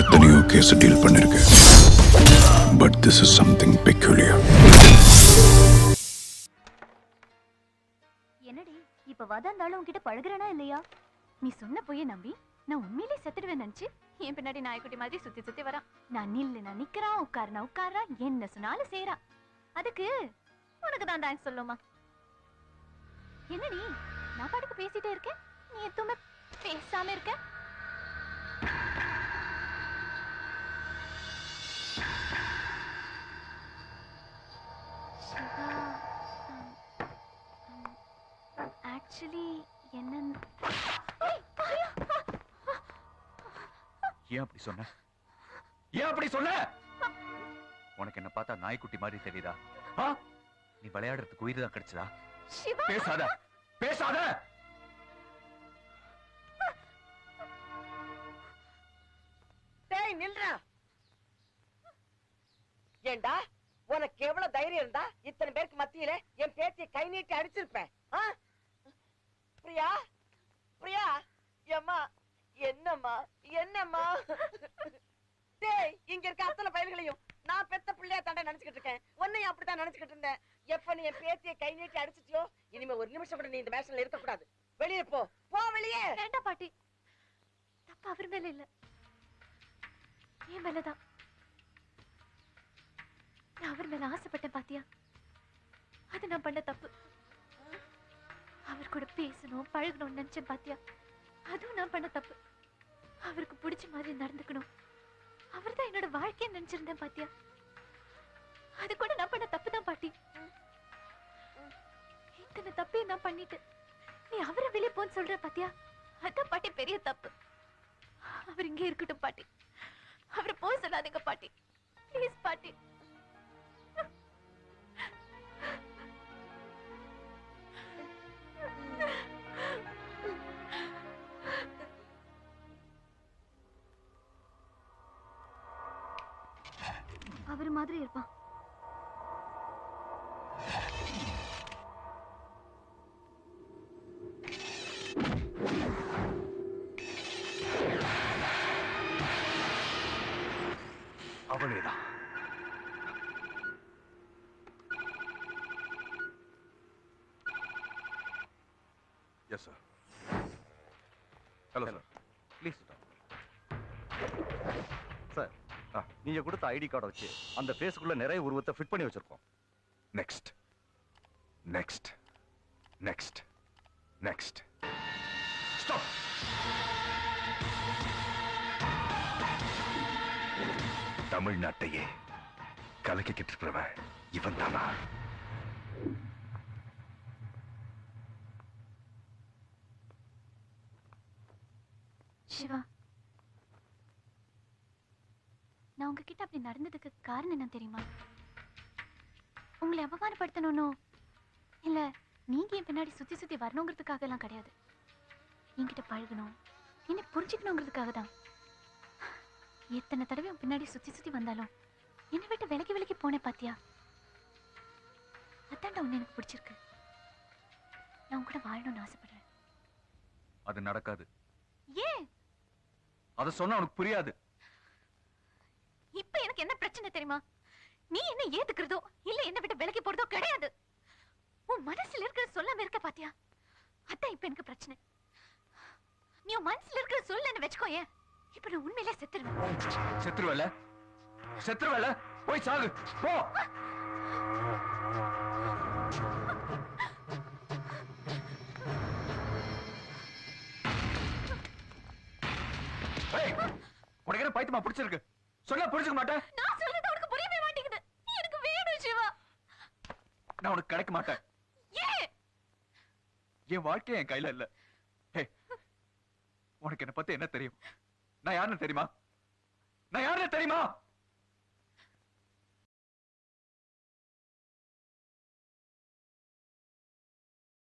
எத்தனையோ case deal பண்ணிருக்கேன். But this is something peculiar. என்னடி இப்ப வந்தாலும் உன்கிட்ட பழகுறனா இல்லையா? நீ சொன்ன போய் நம்பி நான் உண்மையிலே செத்துடுவேன் நினைச்சு என் பின்னாடி நாய்க்குட்டி மாதிரி சுத்தி சுத்தி வரான். நான் நிக்கிறான், உட்காரா, என்ன சொன்னாலும் செய்யறான். அதுக்கு உனக்கு தான் தேங்க்ஸ் சொல்லுமா? என்னடி நான் பாட்டுக்கு பேசிட்டே இருக்கேன், நீ எதுவுமே பேசாம இருக்க. ஆக்சுவலி என்ன ஏன் அப்படி சொன்ன? ஏன் அப்படி சொன்ன? உனக்கு என்ன பார்த்தா நாய்க்குட்டி மாதிரி தெரியுதா? நீ விளையாடுறதுக்கு உயிர் தான் கிடைச்சதா? பேசாத பேசாத. டேய் நில்றா. ஏண்டா உனக்கு எவ்வளவு தைரியம் இருந்தா இத்தனை பேருக்கு மத்தியில என் பேத்தியை கை நீட்டி அடிச்சிருப்பேன். பிரியா பிரியா ஏம்மா என்னம்மா என்னம்மா? டேய் இங்க இருக்க அத்தனை பயிர்களையும் நான் பெத்த பிள்ளையா தாண்டா நினைச்சுக்கிட்டு இருக்கேன். உன்னையும் அப்படித்தான் நினைச்சுக்கிட்டு இருந்தேன். எப்ப நீ என் பேத்தியை கை நீட்டி அடிச்சிட்டியோ இனிமே ஒரு நிமிஷம் கூட நீ இந்த மேஷன்ல இருக்க கூடாது. வெளியே போ போ வெளியே. வேண்டாம் பாட்டி, தப்பு அவர் மேல இல்ல, என் மேலதான். நான் அவர் மேல ஆசைப்பட்டேன் பாத்தியா, அது நான் பண்ண தப்பு. அவர் கூட பேசணும் பழகணும்னு நினைச்சேன் பாத்தியா, அதுவும் நான் பண்ண தப்பு. அவருக்கு பிடிச்ச மாதிரி நடந்துக்கணும், அவர் தான் என்னோட வாழ்க்கையை நினைச்சிருந்தேன் பாத்தியா, அது கூட நான் பண்ண தப்பு தான் பாட்டி. இத்தனை தப்பையும் நான் பண்ணிட்டு நீ அவரை வெளியே போன்னு சொல்ற பாத்தியா, அதான் பாட்டி பெரிய தப்பு. அவர் இங்கே இருக்கட்டும் பாட்டி, அவரை போக சொல்லாதீங்க பாட்டி, ப்ளீஸ் பாட்டி. அவர் மாதிரி இருப்பான். அவளேதான். Yes sir. Hello sir, please sir. நீங்க கொடுத்த ஐடி கார்டை வச்சு அந்த ஃபேஸ்க்குள்ள நிறைய உருவத்தை ஃபிட் பண்ணி வச்சிருக்கோம். Next next next next. Stop. தமிழ்நாட்டையே கலக்கிக்கிட்டு இருக்கிறவன் இவன் தானா? சிவா, நான் உங்ககிட்ட அப்படி நடந்ததுக்கு காரணம் என்ன தெரியுமா? உங்களை அவமானப்படுத்தணும்னோ இல்ல நீங்க என் பின்னாடி சுத்தி சுத்தி வரணுங்கிறதுக்காக எல்லாம் கிடையாது. என்கிட்ட பழகணும், என்ன புரிஞ்சுக்கணுங்கிறதுக்காக தான். எத்தனை தடவை உன் பின்னாடி சுத்தி சுத்தி வந்தாலும் என்னை விட்டு விலகி விலகி போனேன் பாத்தியா, அதான்டா உன்னை எனக்கு பிடிச்சிருக்கு. நான் உன் கூட வாழணும்னு ஆசைப்படுறேன். அது நடக்காது. ஏன்? அத சொன்னா உனக்கு புரியாது. இப்ப எனக்கு என்ன பிரச்சனை தெரியுமா? நீ என்ன ஏத்துக்கிறதோ இல்ல என்ன விட்டு விலகி போறதோ கிடையாது. உன் மனசுல இருக்கிற சொல்லாம இருக்க பாத்தியா, அதான் இப்ப எனக்கு பிரச்சனை. நீ உன் மனசுல இருக்கிற சொல்லன்னு வெச்சுக்கோயே, இப்ப நான் உண்மையிலே செத்துருவேன். செத்துருவல செத்துருவல, போய் சாகு போ. உனக்கு என்ன பைத்தியமா பிடிச்சிருக்கு? சொல்ல புரிஞ்சுக்க மாட்டேன். நான் சொல்றது உனக்கு புரியவே மாட்டேங்குது. எனக்கு வேணும் சிவா. நான் உனக்கு கிடைக்க மாட்டேன். ஏன்? என் வாழ்க்கை என் கையில இல்ல. உனக்கு என்ன பத்தி என்ன தெரியும்? நான் யாருன்னு தெரியுமா? நான் யாருன்னு தெரியுமா?